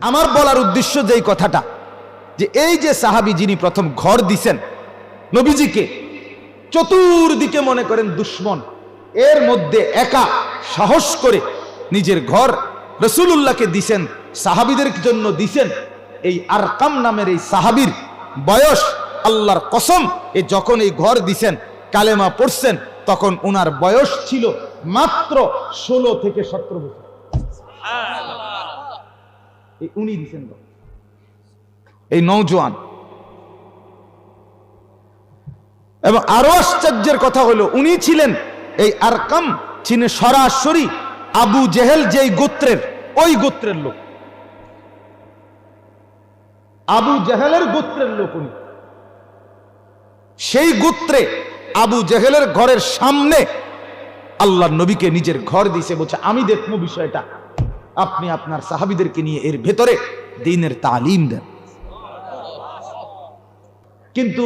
আমার বলার উদ্দেশ্য যেই কথাটা, যে এই যে সাহাবী যিনি প্রথম ঘর দিছেন নবীজিকে, চতুর্দিকে মনে করেন দুশ্মন, এর মধ্যে একা সাহস করে নিজের ঘর রাসূলুল্লাহকে দিছেন, সাহাবীদের জন্য দিছেন। এই আরকাম নামের এই সাহাবীর বয়স, আল্লাহর কসম, এ যখন এই ঘর দিছেন, কালেমা পড়ছেন, তখন ওনার বয়স ছিল মাত্র 16 থেকে 17 বছর। উনি দিছেন এই নওজোয়ান। এবং আরো আশ্চর্যের কথা হলো, উনি ছিলেন এই আরকাম ছিলেন সরাসরি আবু জেহেল যেই গোত্রের, ওই গোত্রের লোক, আবু জেহেলের গোত্রের লোক উনি। সেই গোত্রে আবু জেহেলের ঘরের সামনে আল্লাহ নবীকে নিজের ঘর দিয়েছে, বলছে আমি দেখবো বিষয়টা, আপনি আপনার সাহাবীদেরকে নিয়ে এর ভেতরে দ্বীনের তালিম দেন। কিন্তু